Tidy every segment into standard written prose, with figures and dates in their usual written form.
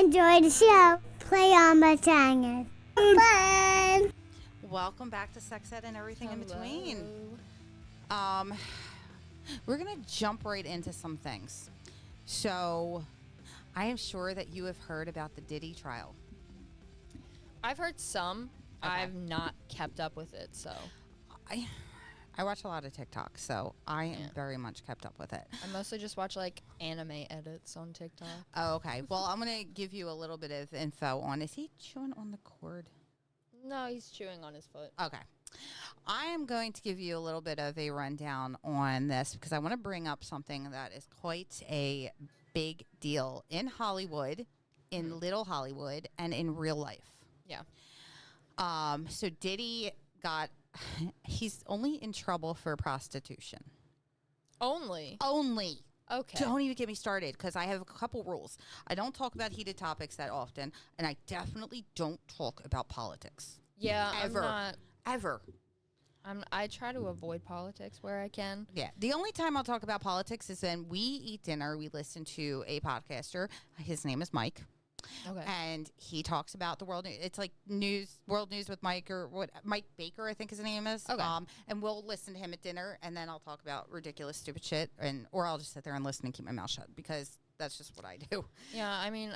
enjoy the show, play on my channel. Fun! Welcome back to Sex Ed and Everything in Hello. Between. We're going to jump right into some things. So, I am sure that you have heard about the Diddy trial. I've heard some. Okay. I've not kept up with it, so I watch a lot of TikTok, so I am very much kept up with it. I mostly just watch like anime edits on TikTok. Oh, okay. Well, I'm going to give you a little bit of info on, is he chewing on the cord? No, he's chewing on his foot. Okay. I am going to give you a little bit of a rundown on this because I want to bring up something that is quite a big deal in Hollywood, in Little Hollywood, and in real life. Yeah. So Diddy he's only in trouble for prostitution. Only? Okay. Don't even get me started because I have a couple rules. I don't talk about heated topics that often, and I definitely don't talk about politics. Yeah, Ever. Ever. I try to avoid politics where I can. Yeah. The only time I'll talk about politics is when we eat dinner, we listen to a podcaster. His name is Mike. Okay. And he talks about the world. It's like world news with Mike Mike Baker, I think his name is. Okay. And we'll listen to him at dinner, and then I'll talk about ridiculous, stupid shit, or I'll just sit there and listen and keep my mouth shut because that's just what I do. Yeah, I mean,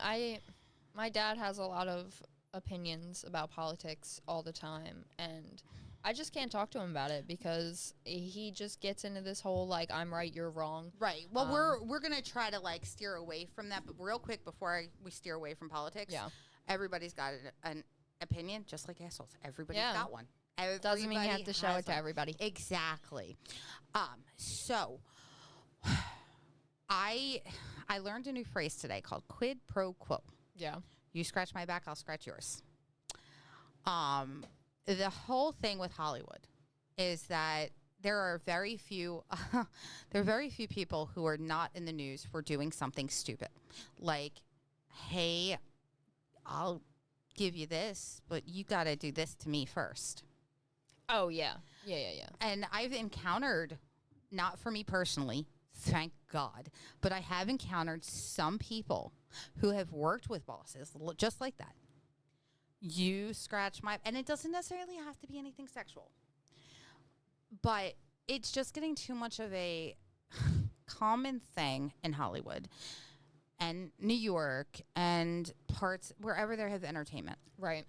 my dad has a lot of opinions about politics all the time, and I just can't talk to him about it because he just gets into this whole, like, I'm right, you're wrong. Right. Well, we're going to try to, like, steer away from that. But real quick, before we steer away from politics, everybody's got an opinion, just like assholes. Everybody's got one. Doesn't mean you have to show it to everybody. Exactly. So, I learned a new phrase today called quid pro quo. Yeah. You scratch my back, I'll scratch yours. The whole thing with Hollywood is that there are very few people who are not in the news for doing something stupid. Like, hey, I'll give you this, but you got to do this to me first. Oh, yeah. Yeah. And I've encountered, not for me personally, thank God, but I have encountered some people who have worked with bosses just like that. You scratch my... And it doesn't necessarily have to be anything sexual. But it's just getting too much of a common thing in Hollywood and New York and parts wherever there have entertainment. Right.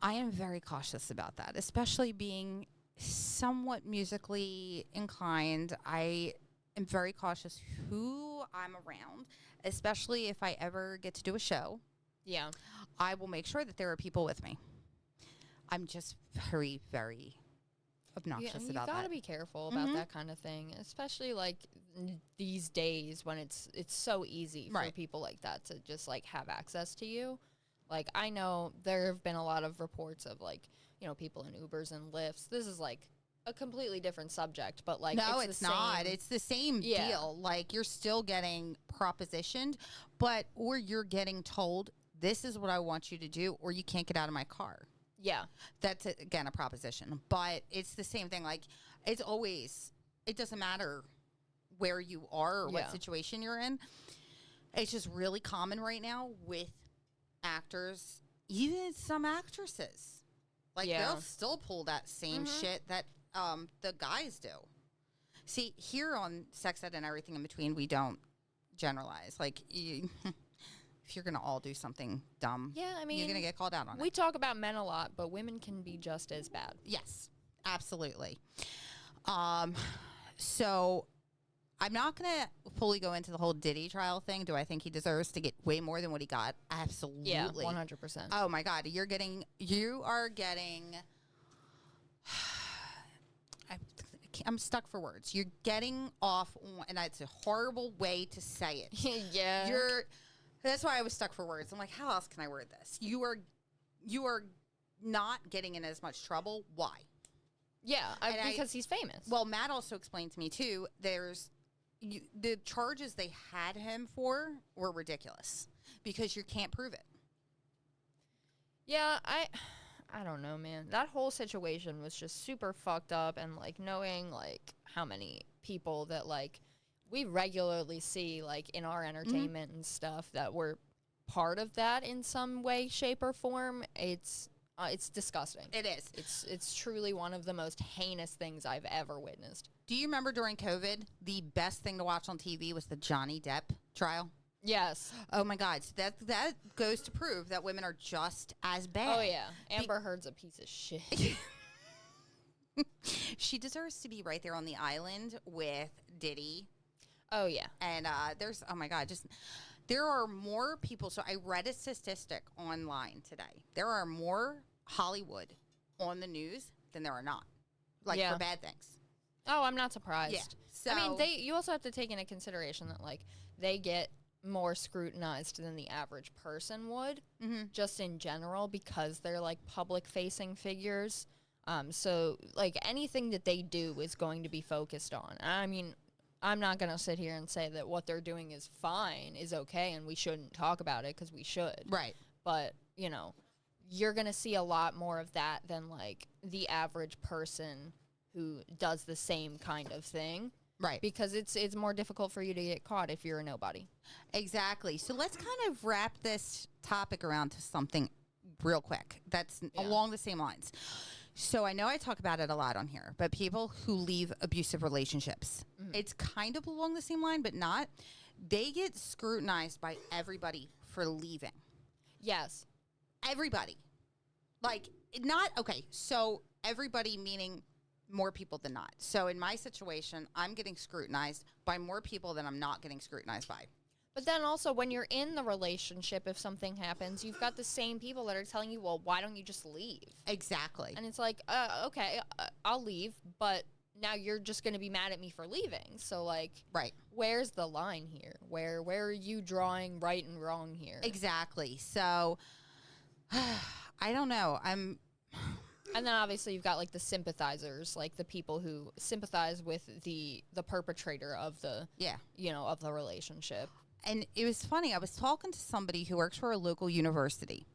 I am very cautious about that, especially being somewhat musically inclined. I am very cautious who I'm around, especially if I ever get to do a show. Yeah. I will make sure that there are people with me. I'm just very, very obnoxious about that. You gotta be careful about that kind of thing, especially like these days when it's so easy for people like that to just like have access to you. Like, I know there have been a lot of reports of like, you know, people in Ubers and Lyfts. This is like a completely different subject, but like no, it's not. It's the same deal. Like, you're still getting propositioned, or you're getting told, this is what I want you to do, or you can't get out of my car. Yeah. That's, again, a proposition. But it's the same thing. Like, it doesn't matter where you are or what situation you're in. It's just really common right now with actors, even some actresses. Like, they'll still pull that same shit that the guys do. See, here on Sex Ed and Everything in Between, we don't generalize. Like, if you're going to all do something dumb, I mean, you're going to get called out on it. We talk about men a lot, but women can be just as bad. Yes, absolutely. So I'm not going to fully go into the whole Diddy trial thing. Do I think he deserves to get way more than what he got? Absolutely. Yeah, 100%. Oh, my God. You are getting... I'm stuck for words. You're getting off on, and it's a horrible way to say it. Yeah. That's why I was stuck for words. I'm like, how else can I word this? You are not getting in as much trouble. Why? Yeah, because he's famous. Well, Matt also explained to me, too, the charges they had him for were ridiculous because you can't prove it. Yeah, I don't know, man. That whole situation was just super fucked up, and, like, knowing, like, how many people that, like, we regularly see, like, in our entertainment and stuff that were part of that in some way, shape, or form, it's disgusting. It is. It's truly one of the most heinous things I've ever witnessed. Do you remember during COVID, the best thing to watch on TV was the Johnny Depp trial? Yes. Oh my God. So that goes to prove that women are just as bad. Oh yeah. Amber Heard's a piece of shit. She deserves to be right there on the island with Diddy. Oh yeah. And oh my God, there are more people. So I read a statistic online today. There are more Hollywood on the news than there are not. Like for bad things. Oh, I'm not surprised. Yeah. So, I mean, you also have to take into consideration that like they get more scrutinized than the average person would, just in general, because they're like public facing figures. So like anything that they do is going to be focused on. I mean, I'm not going to sit here and say that what they're doing is fine, is okay, and we shouldn't talk about it because we should. Right. But, you know, you're going to see a lot more of that than like the average person who does the same kind of thing. Right. Because it's more difficult for you to get caught if you're a nobody. Exactly. So let's kind of wrap this topic around to something real quick that's along the same lines. So I know I talk about it a lot on here, but people who leave abusive relationships, it's kind of along the same line, but not. They get scrutinized by everybody for leaving. Yes. Everybody. Like, not, okay, so everybody meaning more people than not. So in my situation, I'm getting scrutinized by more people than I'm not getting scrutinized by. But then also when you're in the relationship, if something happens, you've got the same people that are telling you, well, why don't you just leave? Exactly. And it's like, okay, I'll leave, but now you're just going to be mad at me for leaving. So, like, right. Where's the line here? Where are you drawing right and wrong here? Exactly. So, I don't know. And then obviously you've got like the sympathizers, like the people who sympathize with the perpetrator of the, of the relationship. And it was funny. I was talking to somebody who works for a local university.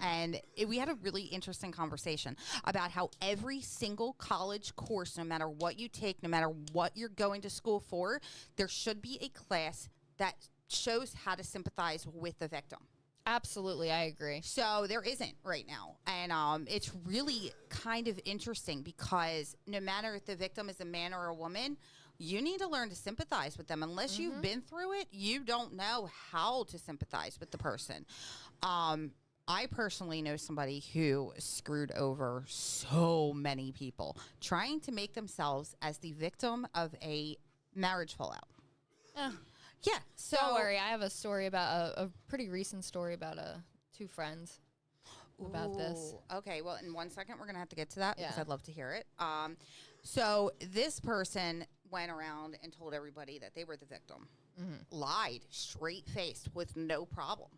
And we had a really interesting conversation about how every single college course, no matter what you take, no matter what you're going to school for, there should be a class that shows how to sympathize with the victim. Absolutely, I agree. So there isn't right now. And it's really kind of interesting because no matter if the victim is a man or a woman, you need to learn to sympathize with them. Unless you've been through it, you don't know how to sympathize with the person. I personally know somebody who screwed over so many people trying to make themselves as the victim of a marriage fallout. Yeah. So don't worry. I have a story about a pretty recent story about two friends about this. Okay. Well, in 1 second, we're going to have to get to that because I'd love to hear it. So this person went around and told everybody that they were the victim, lied straight-faced with no problem.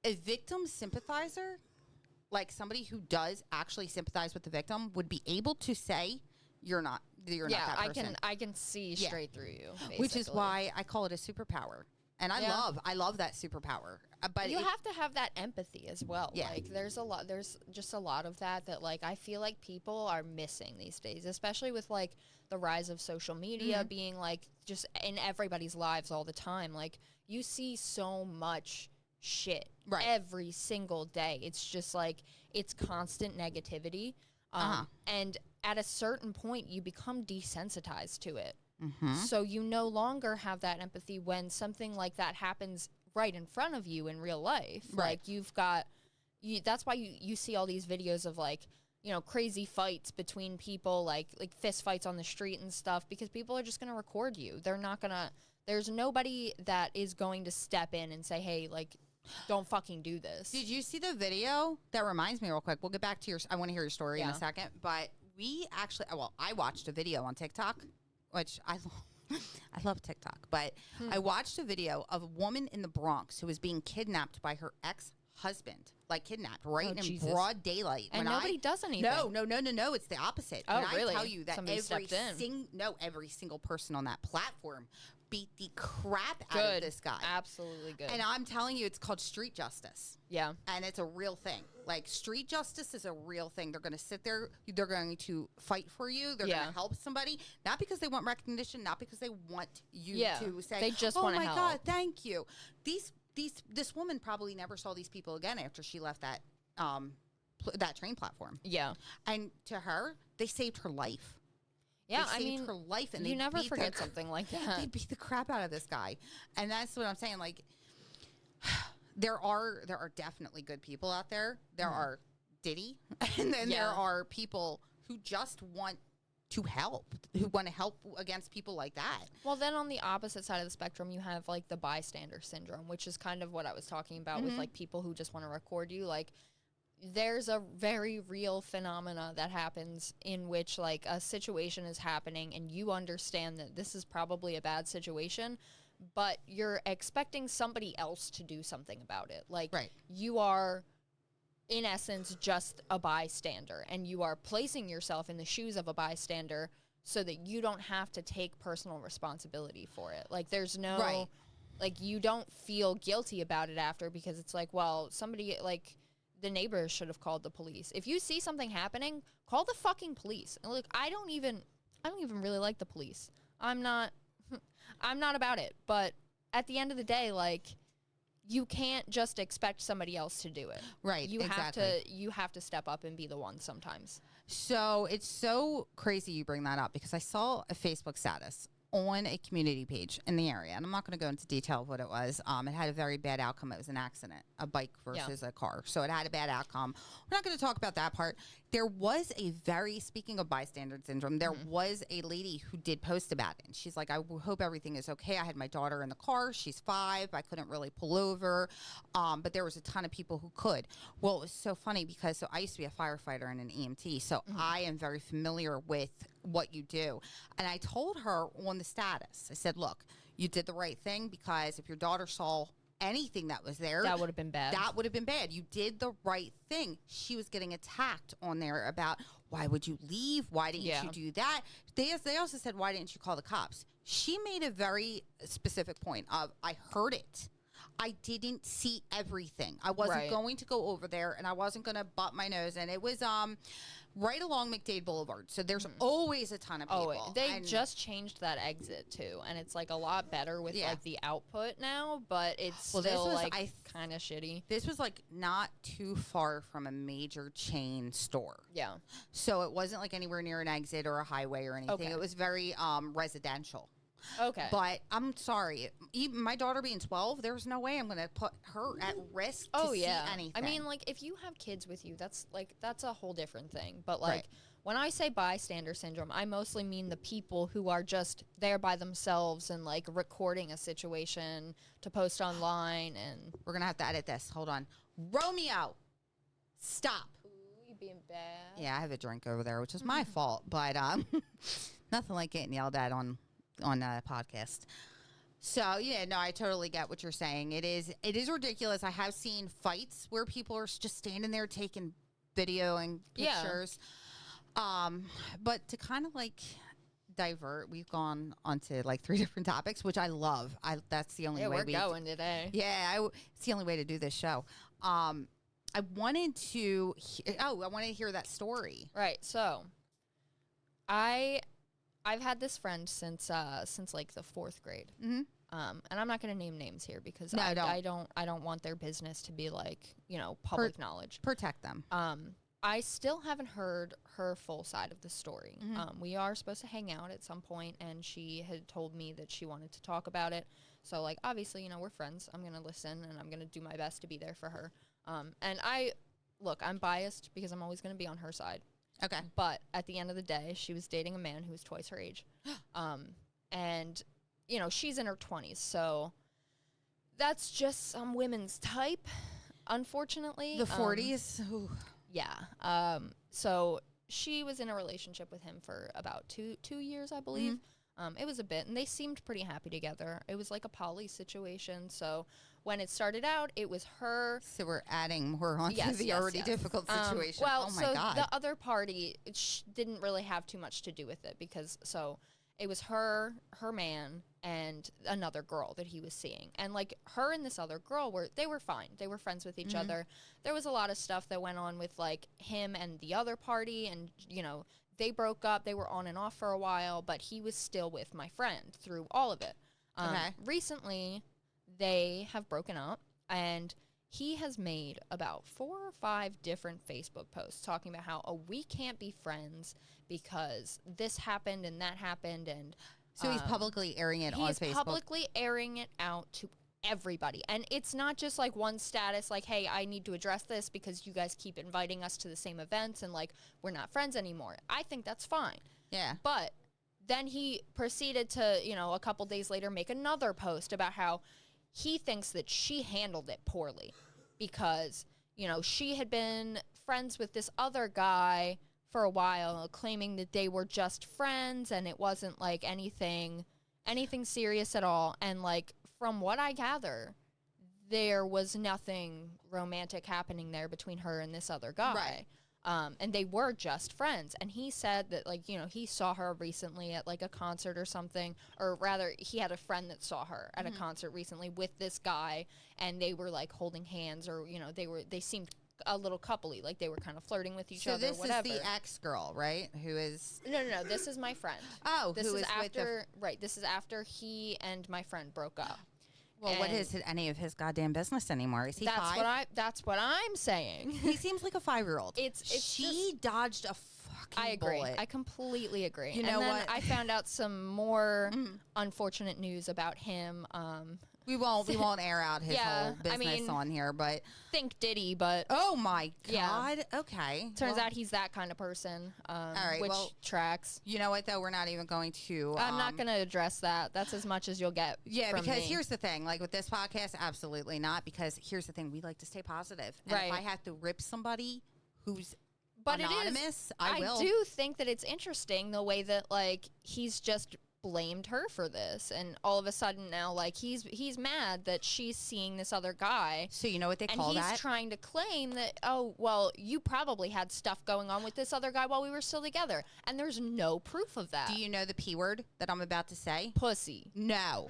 A victim sympathizer, like somebody who does actually sympathize with the victim, would be able to say, you're not that person. I can see straight through you, basically. Which is why I call it a superpower. And I love that superpower. But you have to have that empathy as well. Yeah. Like there's just a lot of that like I feel like people are missing these days, especially with like the rise of social media being like just in everybody's lives all the time. Like you see so much shit every single day. It's just like it's constant negativity. And at a certain point you become desensitized to it. So you no longer have that empathy when something like that happens right in front of you in real life. Like you've got that's why you see all these videos of like, you know, crazy fights between people, like fist fights on the street and stuff, because people are just going to record you. They're not going to, there's nobody that is going to step in and say, hey, like, don't fucking do this. Did you see the video? That reminds me real quick. We'll get back to I want to hear your story in a second. But we actually, I watched a video on TikTok, which I love TikTok. But I watched a video of a woman in the Bronx who was being kidnapped by her ex-husband. Like kidnapped in broad daylight. And nobody does anything. No. It's the opposite. Oh, when really? I tell you that Somebody stepped in. every single person on that platform beat the crap out of this guy. Absolutely good. And I'm telling you, it's called street justice. Yeah. And it's a real thing. Like, street justice is a real thing. They're going to sit there. They're going to fight for you. They're going to help somebody. Not because they want recognition. Not because they want you to say, they just oh, want to my help. God, thank you. These this woman probably never saw these people again after she left that that train platform. Yeah. And to her, they saved her life. Yeah, they saved her life, and you never beat forget something like that. They beat the crap out of this guy, and that's what I'm saying. Like, there are definitely good people out there. There are Diddy, and then there are people who just want to help, who want to help against people like that. Well, then on the opposite side of the spectrum, you have like the bystander syndrome, which is kind of what I was talking about with like people who just want to record you. Like, there's a very real phenomena that happens in which like a situation is happening and you understand that this is probably a bad situation, but you're expecting somebody else to do something about it. Like, you are, in essence, just a bystander, and you are placing yourself in the shoes of a bystander so that you don't have to take personal responsibility for it. Like, there's no, like, you don't feel guilty about it after, because it's like, well, somebody, like, the neighbors should have called the police. If you see something happening, call the fucking police. And look, I don't even really like the police. I'm not about it. But at the end of the day, like, you can't just expect somebody else to do it. Right. You have to step up and be the one sometimes. So it's so crazy you bring that up, because I saw a Facebook status on a community page in the area, and I'm not going to go into detail of what it was. It had a very bad outcome. It was an accident, a bike versus a car. So it had a bad outcome. We're not going to talk about that part. There was speaking of bystander syndrome, there was a lady who did post about it. And she's like, I hope everything is okay. I had my daughter in the car. She's 5. I couldn't really pull over. But there was a ton of people who could. Well, it was so funny because I used to be a firefighter and an EMT. So I am very familiar with what you do. And I told her on the status, I said, look, you did the right thing, because if your daughter saw anything that was there, that would have been bad. That would have been bad. You did the right thing. She was getting attacked on there about, why would you leave? Why didn't you do that? They also said, why didn't you call the cops? She made a very specific point of, I heard it. I didn't see everything. I wasn't going to go over there, and I wasn't going to butt my nose. And it was right along McDade Boulevard. So there's always a ton of people. They just changed that exit too, and it's like a lot better with like the output now, but it's still like kind of shitty. This was like not too far from a major chain store. Yeah. So it wasn't like anywhere near an exit or a highway or anything. Okay. It was very residential. Okay. But I'm sorry. Even my daughter being 12, there's no way I'm going to put her at risk to see anything. I mean, like, if you have kids with you, that's a whole different thing. But, like, when I say bystander syndrome, I mostly mean the people who are just there by themselves and, like, recording a situation to post online. And we're going to have to edit this. Hold on. Romeo, stop. Ooh, you being bad. Yeah, I have a drink over there, which is my fault. But nothing like getting yelled at on a podcast. So yeah, no, I totally get what you're saying. It is ridiculous. I have seen fights where people are just standing there taking video and pictures. But to kind of like divert, we've gone onto like 3 different topics, which I love. That's the only way we're going today. Yeah, it's the only way to do this show. I wanted to hear that story. Right. So I've had this friend since like the 4th grade. Mm-hmm. And I'm not going to name names here because no, I don't want their business to be like, public knowledge. Protect them. I still haven't heard her full side of the story. Mm-hmm. We are supposed to hang out at some point, and she had told me that she wanted to talk about it. So, like, obviously, we're friends. I'm going to listen, and I'm going to do my best to be there for her. And I'm biased because I'm always going to be on her side. Okay. But at the end of the day, she was dating a man who was twice her age. And, she's in her 20s. So that's just some women's type, unfortunately. The 40s? Yeah. So she was in a relationship with him for about two years, I believe. Mm-hmm. It was a bit, and they seemed pretty happy together. It was like a poly situation. So when it started out, it was her. So we're adding more onto the already difficult situation. Well, oh my God. The other party didn't really have too much to do with it because it was her man, and another girl that he was seeing. And like her and this other girl they were fine. They were friends with each other. There was a lot of stuff that went on with like him and the other party, and they broke up. They were on and off for a while, but he was still with my friend through all of it. Okay. Recently, they have broken up, And he has made about 4 or 5 different Facebook posts talking about how, we can't be friends because this happened and that happened. And so he's publicly airing it on Facebook. He's publicly airing it out to everybody. And it's not just like one status like, hey, I need to address this because you guys keep inviting us to the same events and like we're not friends anymore. I think that's fine. Yeah. But then he proceeded to, a couple days later make another post about how he thinks that she handled it poorly because, she had been friends with this other guy for a while, claiming that they were just friends and it wasn't like anything serious at all. And like, from what I gather, there was nothing romantic happening there between her and this other guy. Right. And they were just friends. And he said that, like, he saw her recently at, like, a concert or something. Or rather, he had a friend that saw her at a concert recently with this guy. And they were, like, holding hands or, they seemed a little coupley. Like, they were kind of flirting with each other, whatever. So this is the ex-girl, right? Who is... No. This is my friend. Oh, this who is after... Right, this is after he and my friend broke up. Well, what is any of his goddamn business anymore? Is he five? That's what I'm saying. He seems like a 5-year-old. She dodged a fucking I agree. bullet. I completely agree. You know what? I found out some more unfortunate news about him. We won't air out his whole business on here, but think Diddy, but oh my god, yeah. Okay. Turns out he's that kind of person. All right, which tracks. You know what though? We're not even going to. I'm not going to address that. That's as much as you'll get. Yeah, from because me. here's the thing. Like with this podcast, absolutely not. Because here's the thing: we like to stay positive. And right. if I have to rip somebody who's but anonymous, I will. I do think that it's interesting the way that like he's just blamed her for this, and all of a sudden now like he's mad that she's seeing this other guy. So you know what they call that? And he's trying to claim that, oh well, you probably had stuff going on with this other guy while we were still together, and there's no proof of that. Do you know the P word that I'm about to say? Pussy. No.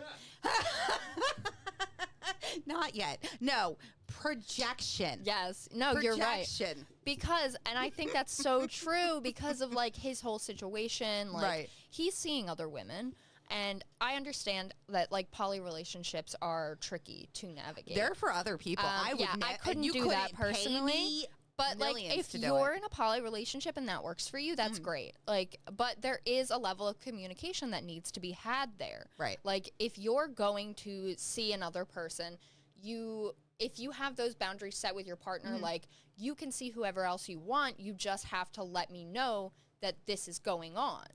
Not yet. No. Projection. Yes. No, Projection. You're right. Because, and I think that's so true because of like his whole situation. Like right. He's seeing other women. And I understand that like poly relationships are tricky to navigate. They're for other people. I couldn't do that personally. But like if you're in a poly relationship and that works for you, that's great. Like, but there is a level of communication that needs to be had there. Right. Like if you're going to see another person, if you have those boundaries set with your partner, like you can see whoever else you want, you just have to let me know that this is going on.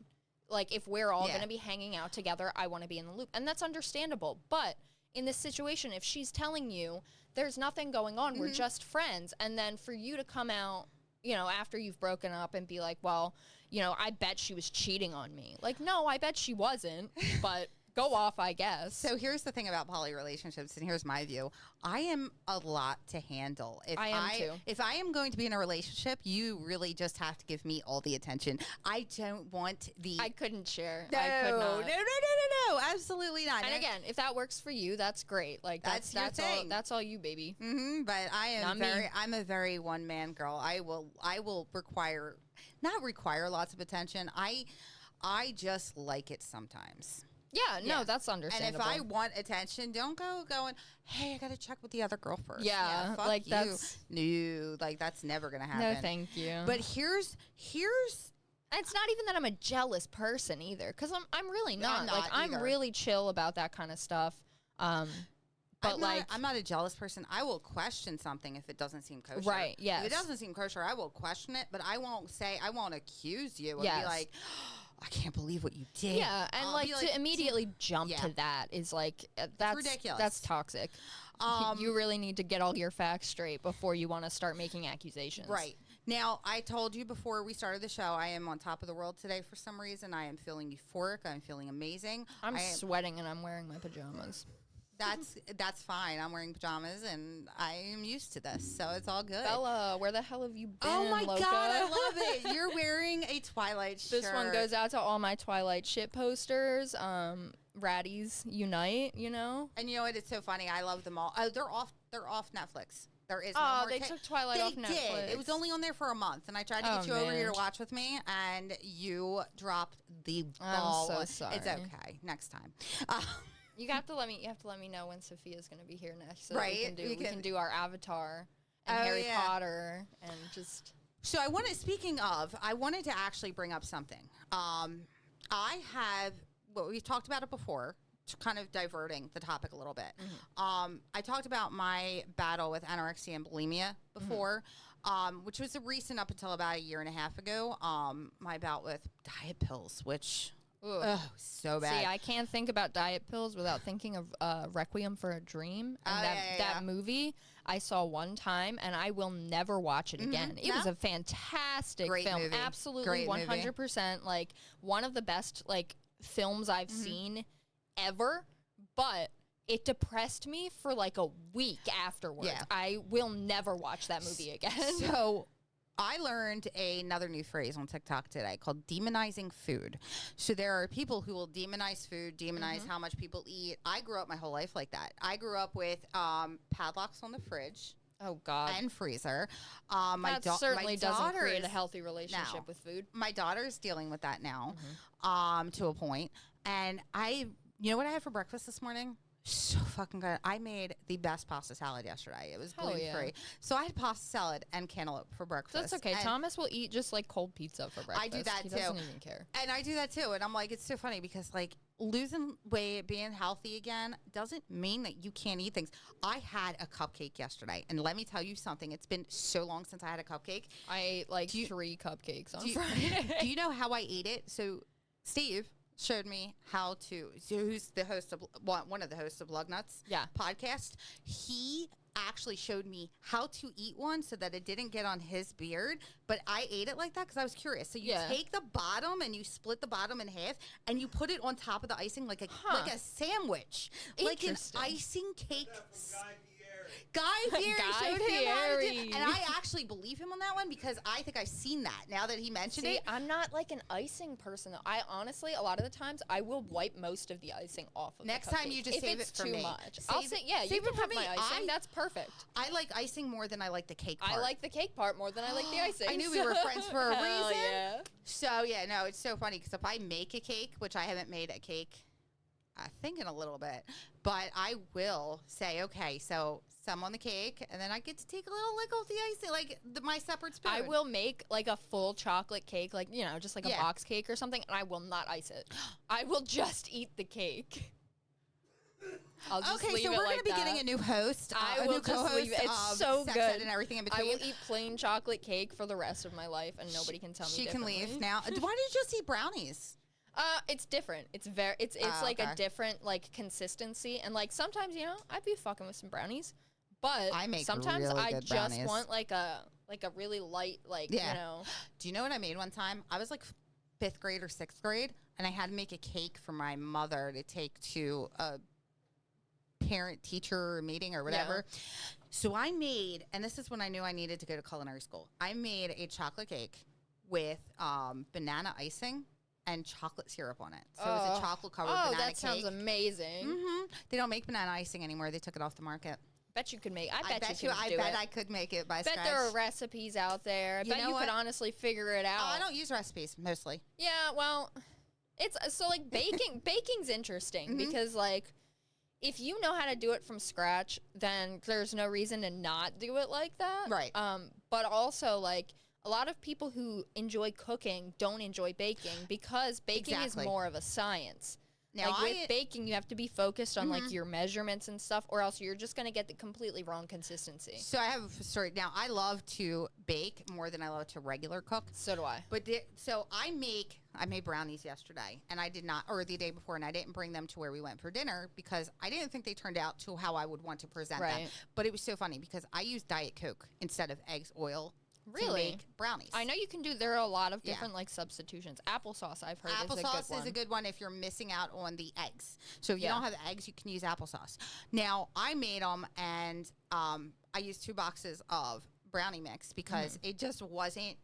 Like if we're all going to be hanging out together, I want to be in the loop. And that's understandable. But in this situation, if she's telling you there's nothing going on, we're just friends, and then for you to come out, after you've broken up and be like, well, I bet she was cheating on me. Like, no, I bet she wasn't, but go off, I guess. So here's the thing about poly relationships, and here's my view. I am a lot to handle. I am too. If I am going to be in a relationship, you really just have to give me all the attention. I don't want the... I couldn't share. No, I could not. No, absolutely not. And again, if that works for you, that's great. Like that's all. That's all you, baby. But I'm a very one-man girl. I will not require lots of attention. I just like it sometimes. Yeah, no, that's understandable. And if I want attention, don't go going, hey, I got to check with the other girl first. Yeah, fuck like you. That's never going to happen. No, thank you. But here's it's not even that I'm a jealous person either, because I'm really not. I'm either. really chill about that kind of stuff. But I'm not a jealous person. I will question something if it doesn't seem kosher. Right, yes. If it doesn't seem kosher, I will question it, but I won't accuse you and be like, I can't believe what you did. Yeah, and to immediately jump to that is like, that's ridiculous. That's toxic. You really need to get all your facts straight before you want to start making accusations. Right. Now, I told you before we started the show, I am on top of the world today for some reason. I am feeling euphoric. I'm feeling amazing. I'm sweating and I'm wearing my pajamas. That's fine. I'm wearing pajamas and I am used to this, so it's all good. Bella, where the hell have you been? Oh my Loca? God, I love it. You're wearing a Twilight shirt. This one goes out to all my Twilight shit posters. Raddies unite, And you know what? It's so funny. I love them all. Oh, they're off Netflix. There is no more. They took Twilight off Netflix. They did. It was only on there for a month, and I tried to get you over here to watch with me, and you dropped the ball. I'm so sorry. It's okay. Next time. You have to let me know when Sophia's going to be here next, so right? that we can do our Avatar and Harry Potter and just. So I wanted to actually bring up something. We've talked about it before, kind of diverting the topic a little bit. I talked about my battle with anorexia and bulimia before, which was recent up until about a year and a half ago. My bout with diet pills, which so bad. See, I can't think about diet pills without thinking of Requiem for a Dream. And that movie I saw one time, and I will never watch it again. It was a fantastic film. Movie. Absolutely, 100%. Like, one of the best, like, films I've seen ever, but it depressed me for like a week afterwards. I will never watch that movie again. So I learned another new phrase on TikTok today called demonizing food. So there are people who will demonize food, demonize how much people eat. I grew up my whole life like that. I grew up with padlocks on the fridge. Oh, God. And freezer. That certainly doesn't create a healthy relationship with food. My daughter's dealing with that now, to a point. And you know what I had for breakfast this morning? So fucking good. I made the best pasta salad yesterday. It was gluten-free. So I had pasta salad and cantaloupe for breakfast. That's okay. And Thomas will eat just like cold pizza for breakfast. I do that too. He doesn't even care. And I do that too. And I'm like, it's so funny because like losing weight, being healthy again doesn't mean that you can't eat things. I had a cupcake yesterday. And let me tell you something. It's been so long since I had a cupcake. I ate like 3 cupcakes on Friday. Do you know how I ate it? So Steve showed me how to, so who's the host of, one of the hosts of Lug Nuts podcast. He actually showed me how to eat one so that it didn't get on his beard, but I ate it like that because I was curious. So you take the bottom and you split the bottom in half and you put it on top of the icing like a sandwich, like an icing cake. Guy Fieri showed him how to do it. And I actually believe him on that one because I think I've seen that now that he mentioned it. I'm not like an icing person though. I honestly, a lot of the times, I will wipe most of the icing off of Next the cupcake. time you just save it for me. If it's too much. I'll say, you can have my icing. That's perfect. I like icing more than I like the cake part. I like the cake part more than I like the icing. I knew we were friends for a reason. Yeah. So, no, it's so funny because if I make a cake, which I haven't made a cake, I think in a little bit, but I will say, okay, so some on the cake, and then I get to take a little lick off the icing, like my separate spoon. I will make like a full chocolate cake, like, just like a box cake or something, and I will not ice it. I will just eat the cake. I'll just leave so it we're like going to be getting a new host, I will just leave it. It's so Sex good. Ed and everything in between. I will eat plain chocolate cake for the rest of my life, and nobody can tell me differently. She can leave now. Why did you just eat brownies? It's different. It's like a different like consistency, and like sometimes I'd be fucking with some brownies, but sometimes really I good just brownies. want like a really light Do you know what I made one time? I was like 5th grade or 6th grade, and I had to make a cake for my mother to take to a parent-teacher meeting or whatever. Yeah. So I made, and this is when I knew I needed to go to culinary school. I made a chocolate cake with banana icing and chocolate syrup on it. So it was a chocolate-covered banana cake. Oh, that sounds amazing. They don't make banana icing anymore. They took it off the market. Bet you could make. I bet I could make it by scratch. Bet there are recipes out there. I bet you could honestly figure it out. I don't use recipes mostly. Yeah, well, it's so like baking. Baking's interesting because like if you know how to do it from scratch, then there's no reason to not do it like that. Right. But also like a lot of people who enjoy cooking don't enjoy baking because baking is more of a science. Now, like with baking, you have to be focused on like your measurements and stuff, or else you're just going to get the completely wrong consistency. So I have a story. Now, I love to bake more than I love to regular cook. So do I. But so I made brownies yesterday, and I did not, or the day before, and I didn't bring them to where we went for dinner because I didn't think they turned out to how I would want to present them. But it was so funny because I used Diet Coke instead of eggs, oil. Really? To make brownies. I know you can do, there are a lot of different like substitutions. Applesauce, I've heard, is a good one. Applesauce is a good one if you're missing out on the eggs. So if you don't have eggs, you can use applesauce. Now, I made them and I used 2 boxes of brownie mix because it just wasn't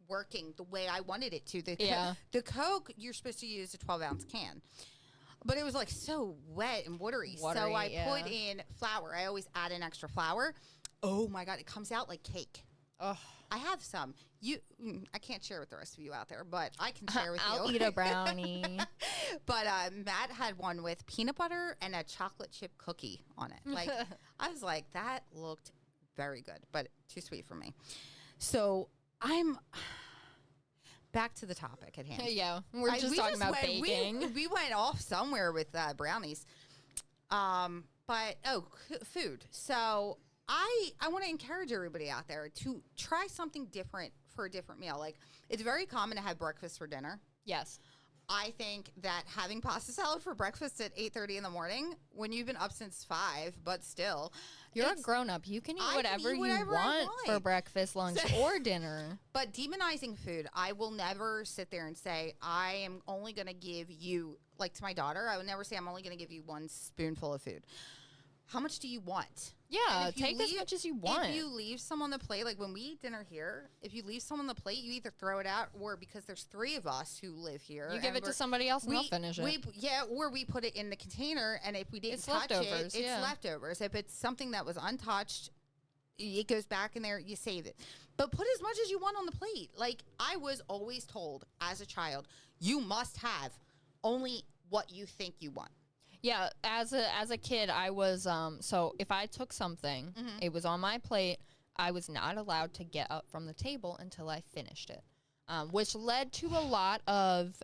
working the way I wanted it to. The Coke, you're supposed to use a 12-ounce can. But it was like so wet and watery. So I put in flour. I always add in extra flour. Oh my God, it comes out like cake. Oh. I have some. I can't share with the rest of you out there, but I can share with you. I'll eat a brownie. But Matt had one with peanut butter and a chocolate chip cookie on it. Like, I was like, that looked very good, but too sweet for me. So I'm back to the topic at hand. Yeah, we're just talking about baking. We went off somewhere with brownies. But food. So I want to encourage everybody out there to try something different for a different meal. Like, it's very common to have breakfast for dinner. Yes. I think that having pasta salad for breakfast at 8:30 in the morning, when you've been up since 5, but still, you're a grown up. You can eat whatever you want for breakfast, lunch, or dinner. But demonizing food, I will never sit there and say, I am only going to give you, like to my daughter, I would never say I'm only going to give you one spoonful of food. How much do you want? Yeah, take as much as you want. If you leave some on the plate, like when we eat dinner here, if you leave some on the plate, you either throw it out, or because there's 3 of us who live here, you give it to somebody else and they'll finish it. Or we put it in the container, and if we didn't touch leftovers, it's leftovers. If it's something that was untouched, it goes back in there, you save it. But put as much as you want on the plate. Like, I was always told as a child, you must have only what you think you want. Yeah, as a kid, I was so if I took something, it was on my plate, I was not allowed to get up from the table until I finished it, which led to a lot of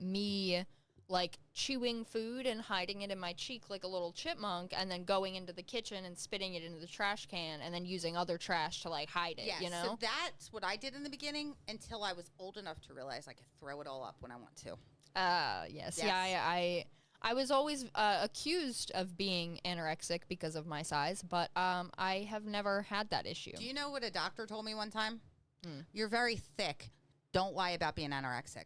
me like chewing food and hiding it in my cheek like a little chipmunk, and then going into the kitchen and spitting it into the trash can, and then using other trash to like hide it. You know, so that's what I did in the beginning until I was old enough to realize I could throw it all up when I want to. Yes. Yeah, I was always accused of being anorexic because of my size, but I have never had that issue. Do you know what a doctor told me one time? You're very thick. Don't lie about being anorexic.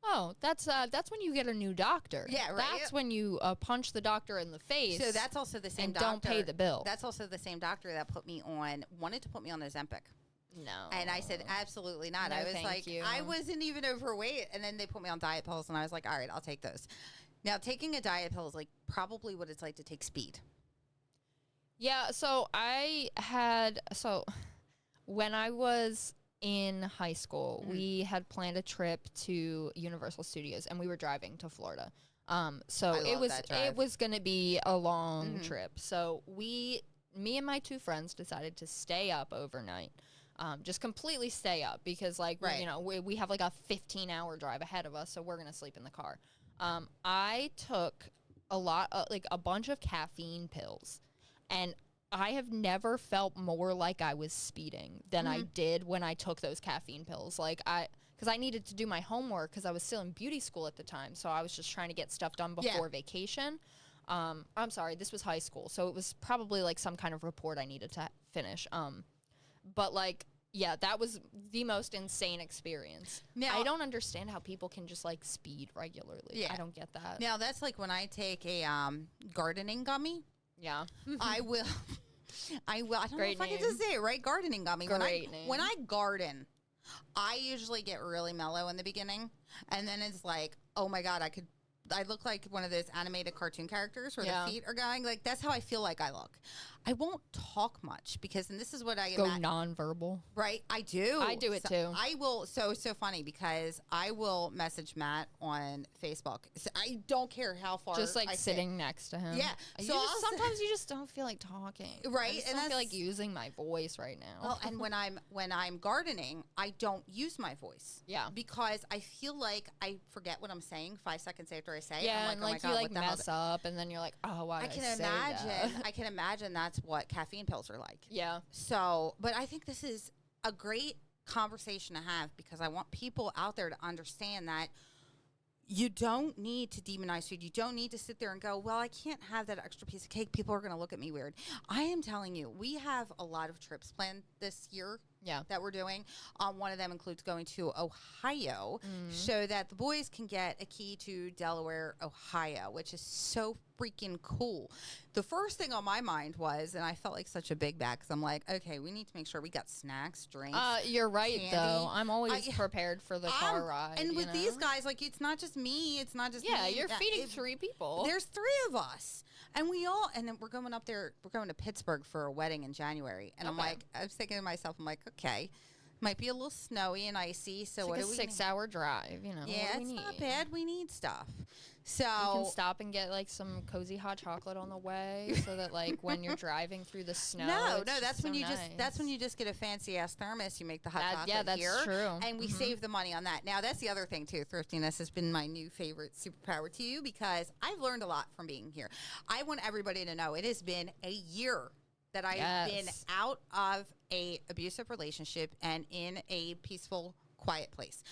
Oh, that's when you get a new doctor. Yeah, right. That's when you punch the doctor in the face. So that's also the same and doctor. don't pay the bill. That's also the same doctor that wanted to put me on Ozempic. No. And I said, absolutely not. No, I was thank like, you. I wasn't even overweight. And then they put me on diet pills, and I was like, all right, I'll take those. Now, taking a diet pill is like probably what it's like to take speed. Yeah, so when I was in high school, we had planned a trip to Universal Studios, and we were driving to Florida. So it was going to be a long trip. So me and my 2 friends decided to stay up overnight. Just completely stay up because, like, we have like a 15-hour drive ahead of us, so we're gonna sleep in the car. I took a bunch of caffeine pills, and I have never felt more like I was speeding than I did when I took those caffeine pills. Because I needed to do my homework because I was still in beauty school at the time, so I was just trying to get stuff done before vacation. I'm sorry, this was high school, so it was probably like some kind of report I needed to finish. But like, yeah, that was the most insane experience. Now, I don't understand how people can just like speed regularly. Yeah. I don't get that. Now, that's like when I take a gardening gummy. Yeah. I will. I don't know if I can just say it, right? Gardening gummy. When I garden, I usually get really mellow in the beginning. And then it's like, oh my God, I look like one of those animated cartoon characters where the feet are going. Like, that's how I feel like I look. I won't talk much because, and this is what I go nonverbal. Right, I do. I do it too. I will. So funny because I will message Matt on Facebook. So I don't care how far. Just like sitting next to him. Yeah. Sometimes you just don't feel like talking. Right. I just don't feel like using my voice right now. Well, and when I'm gardening, I don't use my voice. Yeah. Because I feel like I forget what I'm saying 5 seconds after I say it. Yeah, I'm and like, like you like mess up, and then you're like, oh, why did I say that? I can imagine that's what caffeine pills are like. Yeah. So, but I think this is a great conversation to have because I want people out there to understand that you don't need to demonize food. You don't need to sit there and go, well, I can't have that extra piece of cake. People are going to look at me weird. I am telling you, we have a lot of trips planned this year. That we're doing. One of them includes going to Ohio so that the boys can get a key to Delaware, Ohio, which is so freaking cool. The first thing on my mind was, and I felt like such a big bag because I'm like, okay, we need to make sure we got snacks, drinks. You're right, candy. though. I'm always prepared for the car ride. And with these guys, like, it's not just me. It's not just me. Yeah, you're feeding 3 people. There's 3 of us. And then we're going up there, we're going to Pittsburgh for a wedding in January. And I'm like, I was thinking to myself, I'm like, okay, Might be a little snowy and icy. So it's what like do a we 6-hour drive, you know. Yeah, what do we it's need? not bad. We need stuff. So you can stop and get like some cozy hot chocolate on the way, so that like when you're driving through the snow. No, it's that's so when you nice. that's when you just get a fancy ass thermos. You make the hot chocolate Yeah, that's here, true. and we save the money on that. Now that's the other thing too. Thriftiness has been my new favorite superpower to you because I've learned a lot from being here. I want everybody to know it has been a year that I've been out of a abusive relationship and in a peaceful, quiet place.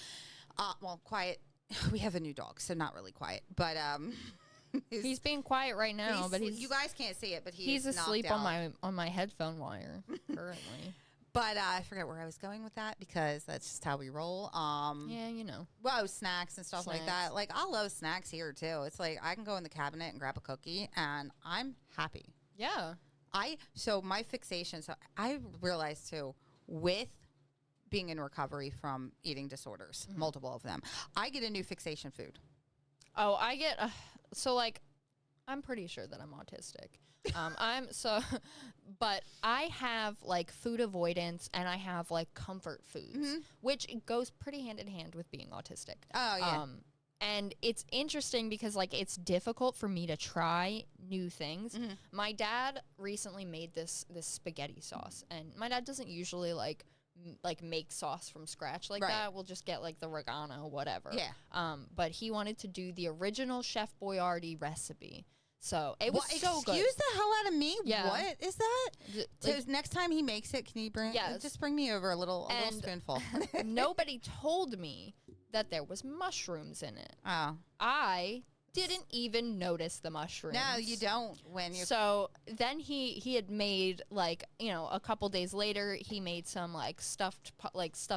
Quiet. We have a new dog, so not really quiet, but he's being quiet right now, but you guys can't see it, but he's asleep on my headphone wire currently. But I forget where I was going with that because that's just how we roll. Yeah, you know. Well, snacks and stuff like that. Like I love snacks here too. It's like I can go in the cabinet and grab a cookie, and I'm happy. Yeah. So my fixation. So I realized too with being in recovery from eating disorders, multiple of them, I get a new fixation food. Oh, I get so like I'm pretty sure that I'm autistic. But I have like food avoidance and I have like comfort foods, which goes pretty hand in hand with being autistic. Oh yeah. And it's interesting because like it's difficult for me to try new things. My dad recently made this spaghetti sauce, and my dad doesn't usually like make sauce from scratch like that. We'll just get like the oregano, whatever. Yeah. But he wanted to do the original Chef Boyardee recipe. So it was so good. Excuse the hell out of me. Yeah. What is that? So next time he makes it, can you just bring me over a little spoonful? Nobody told me that there was mushrooms in it. Oh. I didn't even notice the mushrooms. No, you don't when you're... So then he had made like, you know, a couple days later he made some like stuffed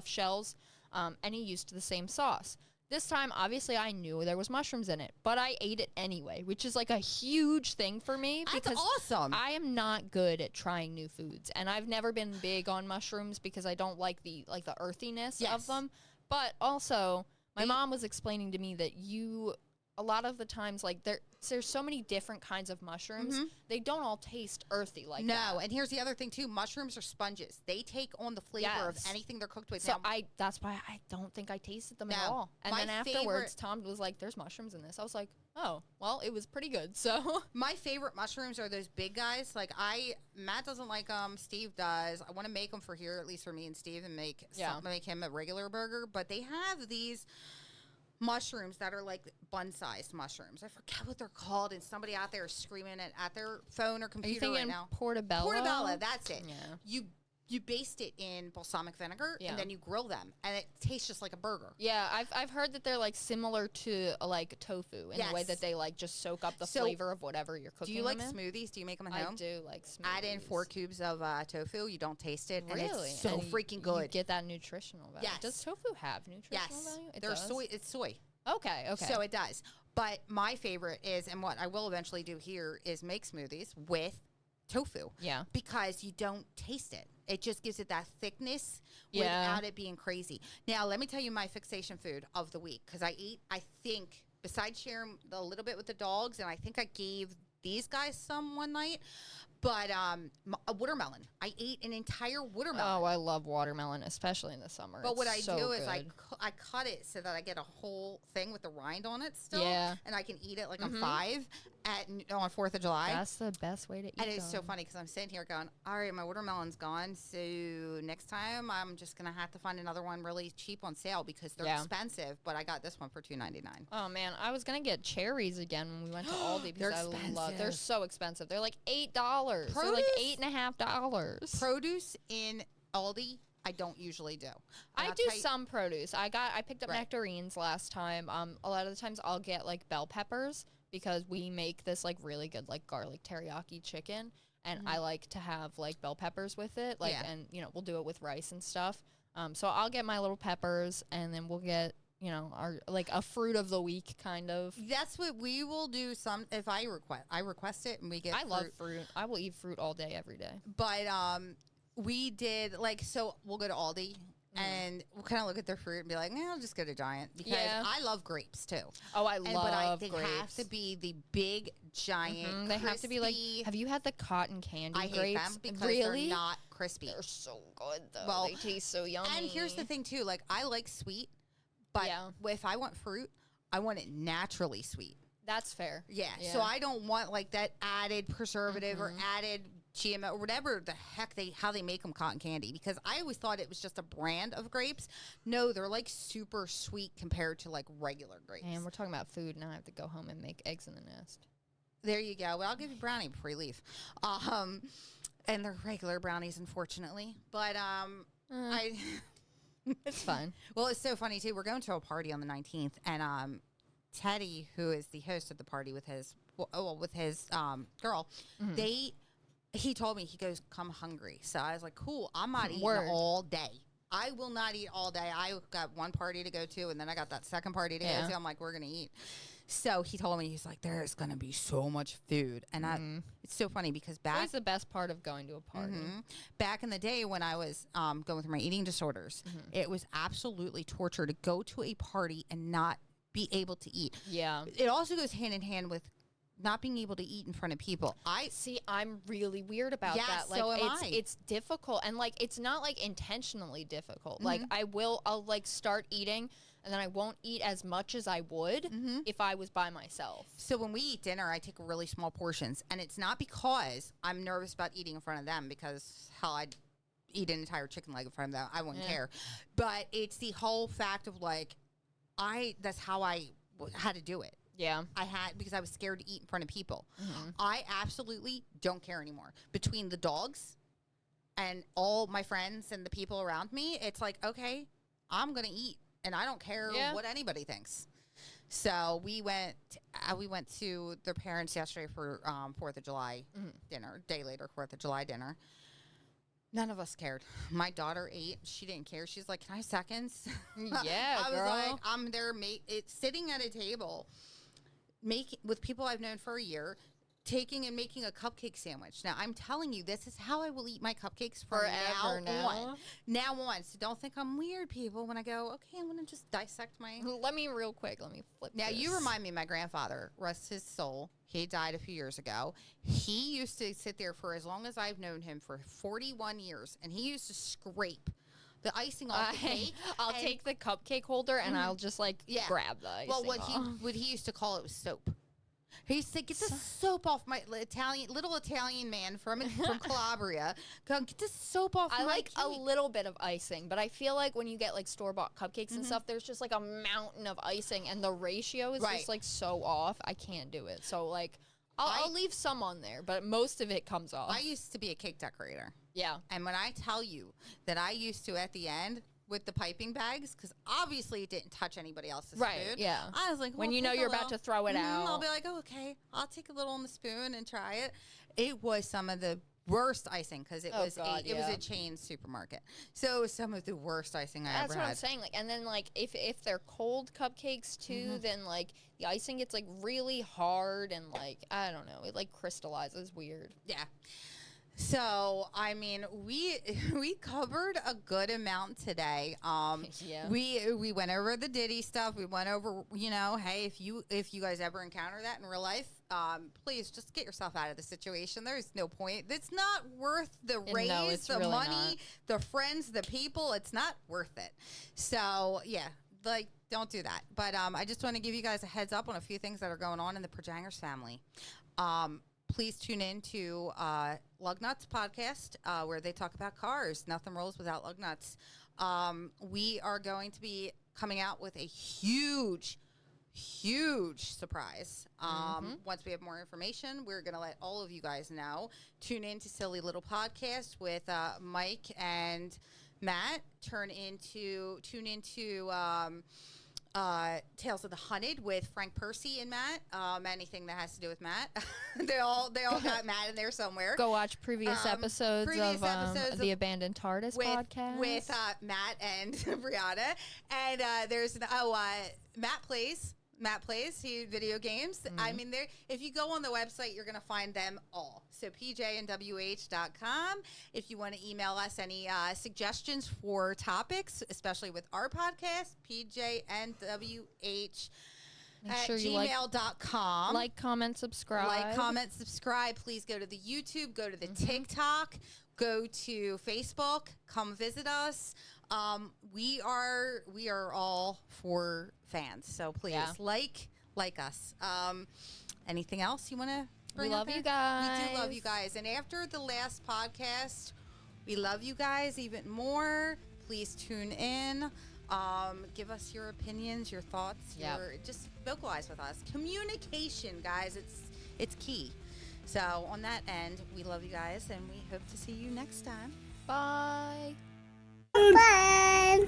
shells, and he used the same sauce. This time, obviously, I knew there was mushrooms in it, but I ate it anyway, which is like a huge thing for me because that's awesome. I am not good at trying new foods, and I've never been big on mushrooms because I don't like the earthiness of them. But also, my mom was explaining to me that a lot of the times, like there's so many different kinds of mushrooms. They don't all taste earthy like that. No, and here's the other thing too. Mushrooms are sponges. They take on the flavor of anything they're cooked with. So that's why I don't think I tasted them at all. And then afterwards, Tom was like, "There's mushrooms in this." I was like, "Oh, well, it was pretty good." So my favorite mushrooms are those big guys. Like Matt doesn't like them. Steve does. I want to make them for here, at least for me and Steve, and make him a regular burger. But they have these mushrooms that are like bun-sized mushrooms. I forget what they're called, and somebody out there is screaming it at their phone or computer right now. Portobello? Portobello, that's it. Yeah. You baste it in balsamic vinegar, and then you grill them, and it tastes just like a burger. Yeah, I've heard that they're like similar to like tofu in the way that they like just soak up the flavor of whatever you're cooking. Do you like them in. Smoothies? Do you make them at home? I do like smoothies. Add in 4 cubes of tofu. You don't taste it, really? And it's so freaking good. You get that nutritional value. Yes. Does tofu have nutritional value? There's soy. It's soy. Okay. So it does. But my favorite is, and what I will eventually do here, is make smoothies with tofu. Yeah. Because you don't taste it. It just gives it that thickness without it being crazy. Now, let me tell you my fixation food of the week. Because I think, besides sharing a little bit with the dogs, and I think I gave these guys some one night, but a watermelon. I ate an entire watermelon. Oh, I love watermelon, especially in the summer. But what I do is good. I cut it so that I get a whole thing with the rind on it still. Yeah. And I can eat it like I'm 5 on 4th of July. That's the best way to eat And it's so funny because I'm sitting here going, all right, my watermelon's gone. So next time I'm just going to have to find another one really cheap on sale because they're expensive. But I got this one for $2.99. Oh, man. I was going to get cherries again when we went to Aldi because they're so expensive. They're like $8. They're like $8.50. Produce in Aldi, I don't usually do. I do some produce. I picked up nectarines last time. A lot of the times I'll get like bell peppers because we make this like really good like garlic teriyaki chicken, and I like to have like bell peppers with it. Like, and you know, we'll do it with rice and stuff. So I'll get my little peppers, and then we'll get, you know, our like a fruit of the week kind of. That's what we will do. Some if I request it, and we get. I love fruit. I will eat fruit all day, every day. But we did so we'll go to Aldi and we'll kind of look at their fruit and be like, I'll just go to Giant because I love grapes too. Oh, I love they grapes. have to be the big giant. They have to be like. Have you had the cotton candy I grapes? hate them because they're not crispy. They're so good though. Well, they taste so yummy. And here's the thing too, like I like sweet, but if I want fruit, I want it naturally sweet. That's fair. Yeah. So I don't want like that added preservative or added GMO or whatever the heck how they make them cotton candy, because I always thought it was just a brand of grapes. No, they're like super sweet compared to like regular grapes. And we're talking about food, now I have to go home and make eggs in the nest. There you go. Well, I'll give you brownie before you leave. And they're regular brownies, unfortunately. But it's fine. Well, it's so funny too. We're going to a party on the 19th, and Teddy, who is the host of the party with his girl, he told me, he goes, come hungry. So I was like, cool, I'm not eating all day. I will not eat all day. I got one party to go to, and then I got that second party to go to. I'm like, we're going to eat. So he told me, he's like, there's going to be so much food. And it's so funny because That's the best part of going to a party. Back in the day when I was going through my eating disorders, it was absolutely torture to go to a party and not be able to eat. Yeah. It also goes hand in hand with not being able to eat in front of people. I'm really weird about that. Like, so am I. It's difficult, and like it's not like intentionally difficult. Like I'll like start eating, and then I won't eat as much as I would if I was by myself. So when we eat dinner, I take really small portions, and it's not because I'm nervous about eating in front of them, because hell, I'd eat an entire chicken leg in front of them. I wouldn't care. But it's the whole fact of like, that's how I had to do it. Yeah. Because I was scared to eat in front of people. I absolutely don't care anymore. Between the dogs and all my friends and the people around me, it's like, okay, I'm going to eat, and I don't care what anybody thinks. So we went to their parents yesterday for 4th of July dinner, day later, 4th of July dinner. None of us cared. My daughter ate. She didn't care. She's like, can I have seconds? Yeah, I was like, I'm there sitting at a table with people I've known for a year, taking and making a cupcake sandwich. Now, I'm telling you, this is how I will eat my cupcakes from now on. Now on. So don't think I'm weird, people, when I go, okay, I'm going to just dissect my... Let me flip Now, this. you remind me of my grandfather, rest his soul. He died a few years ago. He used to sit there for as long as I've known him, for 41 years, and he used to scrape the icing off the cake. I'll take the cupcake holder and I'll just grab the icing. Well, what he used to call it was soap. He used to say, get the soap off my little Italian man from Calabria. Get the soap off my cake. I like a little bit of icing, but I feel like when you get like store-bought cupcakes and stuff, there's just like a mountain of icing, and the ratio is just like so off. I can't do it. So like I'll leave some on there, but most of it comes off. I used to be a cake decorator. Yeah. And when I tell you that I used to, at the end, with the piping bags, because obviously it didn't touch anybody else's food. Yeah. I was like, when you know you're about to throw it out, I'll be like, oh, okay, I'll take a little on the spoon and try it. It was some of the worst icing, because it was a chain supermarket. So it was some of the worst icing I ever had. That's what I'm saying. Like, and then like if they're cold cupcakes too, then like the icing gets like really hard, and like I don't know, it like crystallizes weird. Yeah. So, I mean, we covered a good amount today. We went over the Diddy stuff. We went over, hey, if you guys ever encounter that in real life, please just get yourself out of the situation. There's no point. It's not worth the raise, the really money, the friends, the people. It's not worth it. So, yeah, like, don't do that. But I just want to give you guys a heads up on a few things that are going on in the Prajangers family. Please tune in to Lugnuts podcast, where they talk about cars. Nothing rolls without Lugnuts. We are going to be coming out with a huge surprise. Once we have more information, we're going to let all of you guys know. Tune in to Silly Little Podcast with Mike and Matt. Tune into Tales of the Hunted with Frank Percy and Matt. Anything that has to do with Matt. they all got Matt in there somewhere. Go watch previous episodes of the Abandoned TARDIS podcast. With Matt and Brianna. And there's Matt Plays. Matt plays video games. I mean, if you go on the website, you're going to find them all. So pjandwh.com. If you want to email us any suggestions for topics, especially with our podcast, pjandwh at gmail.com. Like, comment, subscribe. Like, comment, subscribe. Please go to the YouTube, go to the TikTok, go to Facebook, come visit us. We are all for fans, so please like us. Anything else you want to bring up? We love you guys. We do love you guys. And after the last podcast, we love you guys even more. Please tune in. Give us your opinions, your thoughts. Just vocalize with us. Communication, guys. It's key. So on that end, we love you guys, and we hope to see you next time. Bye. Bye.